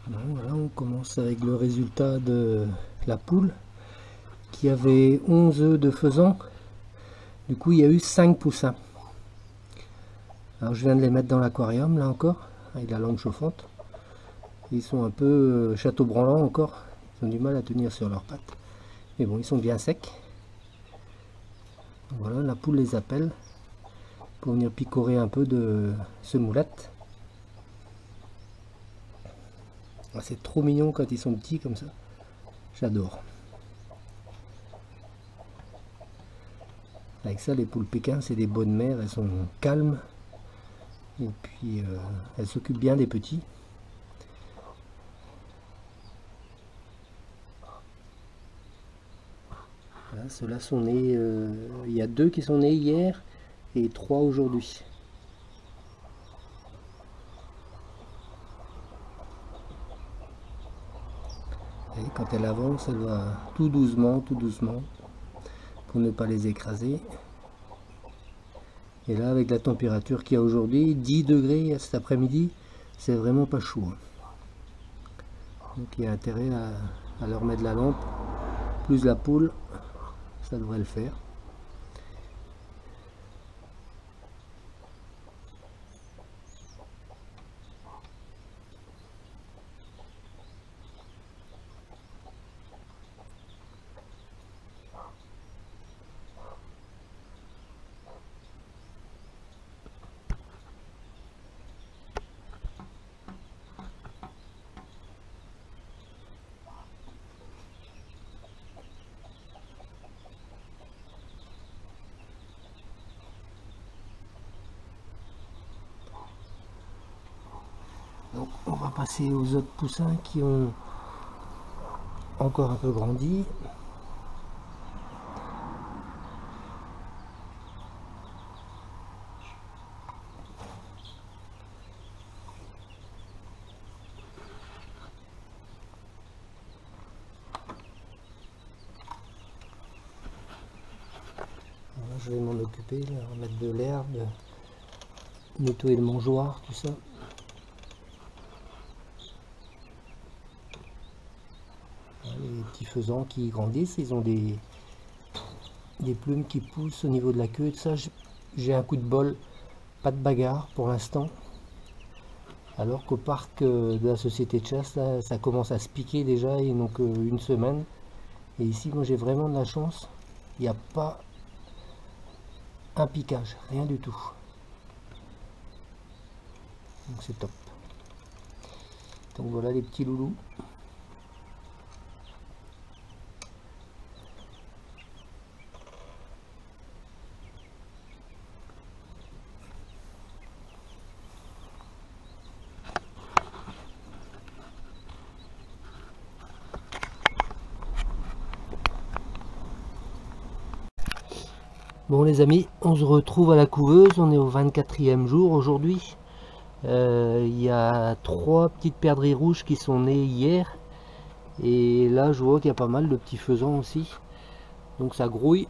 Bon, voilà, on commence avec le résultat de la poule qui avait 11 œufs de faisan. Du coup, il y a eu 5 poussins. Alors, je viens de les mettre dans l'aquarium, là encore, avec la lampe chauffante. Ils sont un peu château branlant encore. Ils ont du mal à tenir sur leurs pattes. Mais bon, ils sont bien secs. Donc voilà, la poule les appelle pour venir picorer un peu de semoulette. Ah, c'est trop mignon quand ils sont petits comme ça. J'adore. Avec ça, les poules pékins, c'est des bonnes mères. Elles sont calmes. Et puis, elles s'occupent bien des petits. Voilà, ceux-là sont nés... il y a 2 qui sont nés hier et 3 aujourd'hui. Et quand elle avance, elle va tout doucement, pour ne pas les écraser. Et là, avec la température qu'il y a aujourd'hui, 10 degrés cet après-midi, c'est vraiment pas chaud. Donc il y a intérêt à leur mettre la lampe, plus la poule, ça devrait le faire. Donc on va passer aux autres poussins qui ont encore un peu grandi. Voilà, je vais m'en occuper, là, remettre de l'herbe, nettoyer le mangeoire, tout ça. Les petits faisans qui grandissent, ils ont des plumes qui poussent au niveau de la queue. Ça, j'ai un coup de bol, pas de bagarre pour l'instant. Alors qu'au parc de la société de chasse, là, ça commence à se piquer déjà, ils n'ont qu'une semaine. Et ici, moi j'ai vraiment de la chance, il n'y a pas un piquage, rien du tout. Donc c'est top. Donc voilà les petits loulous. Bon les amis, on se retrouve à la couveuse, on est au 24e jour aujourd'hui. Il y a 3 petites perdrix rouges qui sont nées hier. Et là je vois qu'il y a pas mal de petits faisans aussi. Donc ça grouille.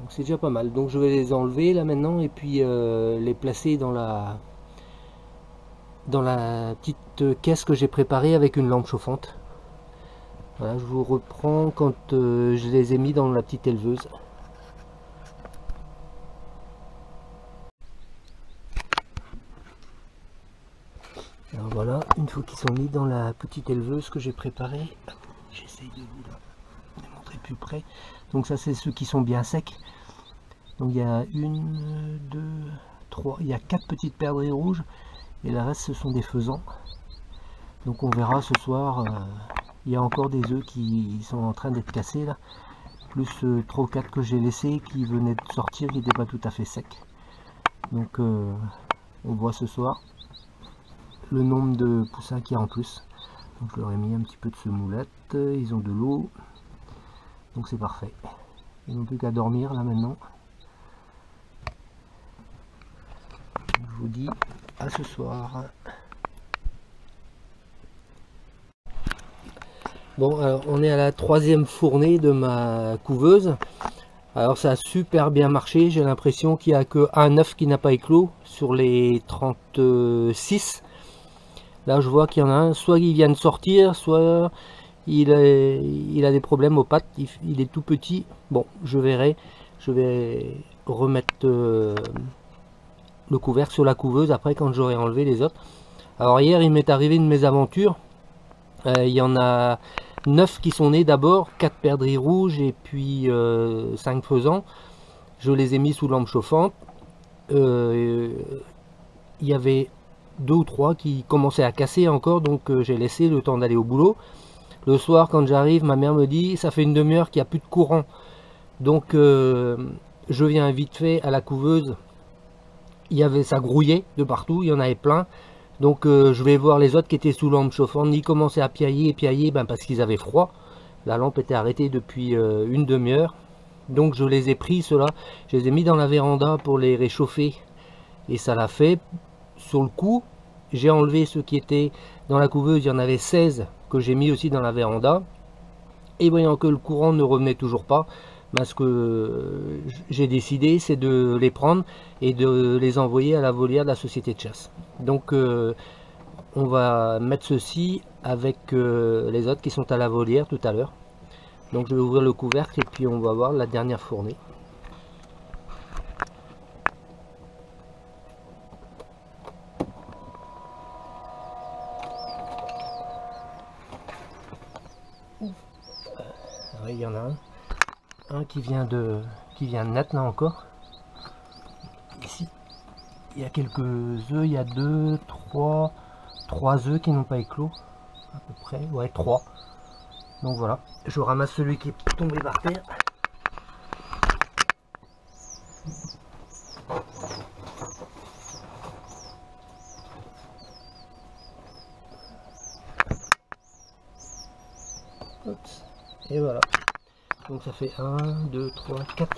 Donc c'est déjà pas mal. Donc je vais les enlever là maintenant et puis les placer dans la petite caisse que j'ai préparée avec une lampe chauffante. Voilà, je vous reprends quand je les ai mis dans la petite éleveuse. Alors voilà, une fois qu'ils sont mis dans la petite éleveuse que j'ai préparée, j'essaye de vous la montrer plus près. Donc ça c'est ceux qui sont bien secs. Donc il y a 1, 2, 3, il y a 4 petites perdrix rouges et le reste ce sont des faisans. Donc on verra ce soir, il y a encore des œufs qui sont en train d'être cassés là. Plus 3 ou 4 que j'ai laissés qui venaient de sortir, qui n'étaient pas tout à fait secs. Donc on voit ce soir le nombre de poussins qu'il y a en plus. Donc je leur ai mis un petit peu de semoulette, ils ont de l'eau, donc c'est parfait. Ils n'ont plus qu'à dormir là maintenant. Je vous dis à ce soir. Bon, alors on est à la 3e fournée de ma couveuse. Alors ça a super bien marché, j'ai l'impression qu'il n'y a qu'un œuf qui n'a pas éclos sur les 36. Là je vois qu'il y en a un, soit il vient de sortir, soit il a des problèmes aux pattes, il est tout petit. Bon, je verrai, je vais remettre le couvercle sur la couveuse après quand j'aurai enlevé les autres. Alors hier il m'est arrivé une mésaventure, il y en a 9 qui sont nés d'abord, 4 perdrix rouges et puis 5 faisans. Je les ai mis sous lampe chauffante. Il y avait 2 ou 3 qui commençaient à casser encore, donc j'ai laissé le temps d'aller au boulot. Le soir quand j'arrive, ma mère me dit ça fait une demi-heure qu'il n'y a plus de courant, donc je viens vite fait à la couveuse. Ça grouillait de partout, il y en avait plein. Donc je vais voir les autres qui étaient sous lampe chauffante. Ils commençaient à piailler et piailler, parce qu'ils avaient froid. La lampe était arrêtée depuis une demi-heure. Donc je les ai pris, ceux-là. Je les ai mis dans la véranda pour les réchauffer. Et ça l'a fait. Sur le coup, j'ai enlevé ceux qui étaient dans la couveuse. Il y en avait 16 que j'ai mis aussi dans la véranda. Et voyant que le courant ne revenait toujours pas, ce que j'ai décidé, c'est de les prendre et de les envoyer à la volière de la société de chasse. Donc on va mettre ceci avec les autres qui sont à la volière tout à l'heure. Donc je vais ouvrir le couvercle et puis on va voir la dernière fournée. Il y en a un qui vient de naître là encore. Ici il y a quelques œufs, il y a 3 œufs qui n'ont pas éclos à peu près, ouais 3. Donc voilà, je ramasse celui qui est tombé par terre. Oups. Et voilà, donc ça fait 1, 2, 3, 4.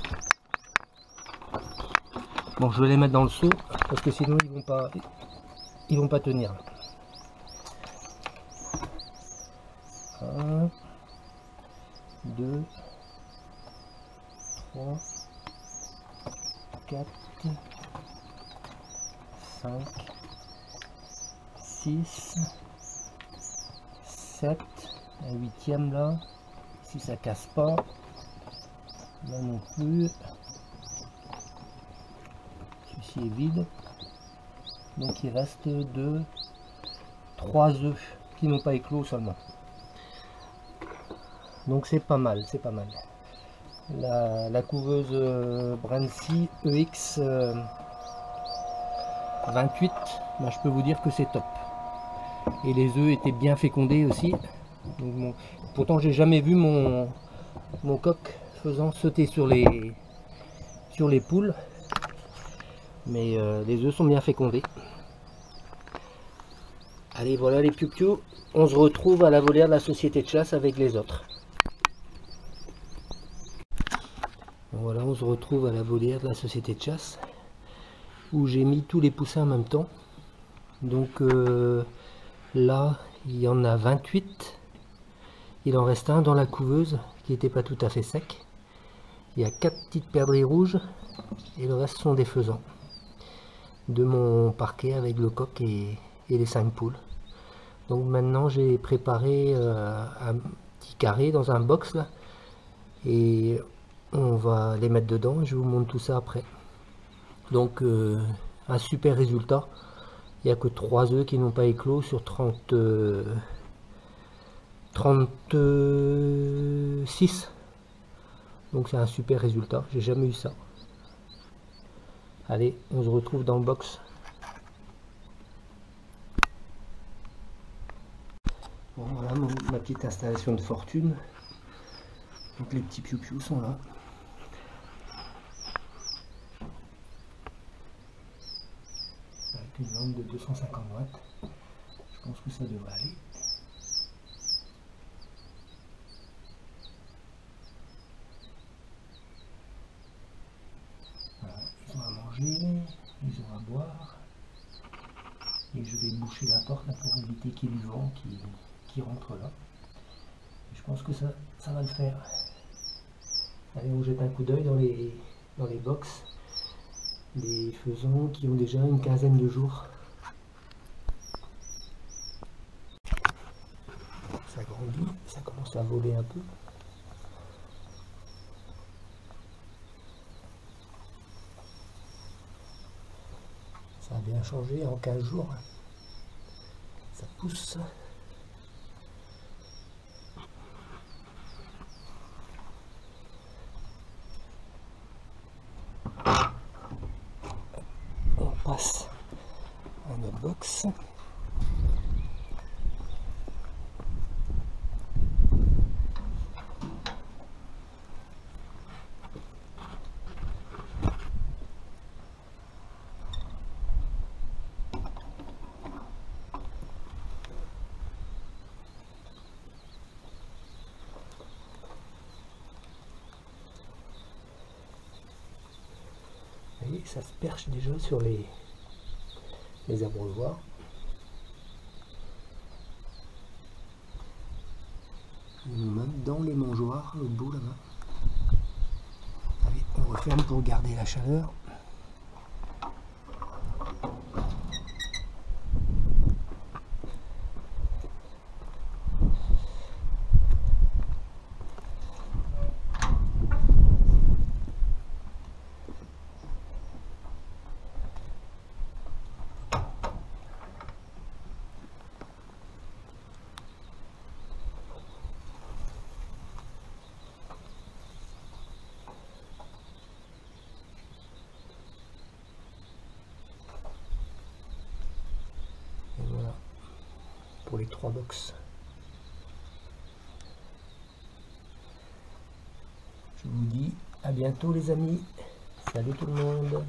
Bon, je vais les mettre dans le seau parce que sinon ils vont pas tenir. 1, 2, 3, 4, 5, 6, 7, un 8e là. Si ça casse pas, là non plus. Celui-ci est vide. Donc il reste 3 œufs qui n'ont pas éclos seulement. Donc c'est pas mal, c'est pas mal. La couveuse Brancy EX 28, je peux vous dire que c'est top. Et les œufs étaient bien fécondés aussi. Donc, bon, pourtant j'ai jamais vu mon coq faisant sauter sur les poules, mais les œufs sont bien fécondés. Allez, voilà les piou-piou, on se retrouve à la volière de la société de chasse avec les autres. Voilà, on se retrouve à la volière de la société de chasse où j'ai mis tous les poussins en même temps. Donc là il y en a 28. Il en reste un dans la couveuse qui n'était pas tout à fait sec. Il y a 4 petites perdrix rouges et le reste sont des faisans de mon parquet avec le coq et les 5 poules. Donc maintenant j'ai préparé un petit carré dans un box là et on va les mettre dedans et je vous montre tout ça après. Donc un super résultat. Il n'y a que 3 œufs qui n'ont pas éclos sur 36. Donc c'est un super résultat, j'ai jamais eu ça. Allez, on se retrouve dans le box. Bon, voilà ma petite installation de fortune. Donc les petits piou-piou sont là. Avec une lampe de 250 watts. Je pense que ça devrait aller. Ils ont à manger, ils ont à boire. Et je vais boucher la porte là, pour éviter qu'il y ait du vent qui rentre là. Et je pense que ça va le faire. Allez, on jette un coup d'œil dans les box. Les faisans qui ont déjà une quinzaine de jours. grandi, ça commence à voler un peu. Ça a bien changé en 15 jours. Ça pousse. On passe à notre box. Vous voyez, ça se perche déjà sur les abreuvoirs. Même dans les mangeoires, au bout là-bas. Allez, on referme pour garder la chaleur. Et voilà pour les 3 box. Je vous dis à bientôt les amis. Salut tout le monde.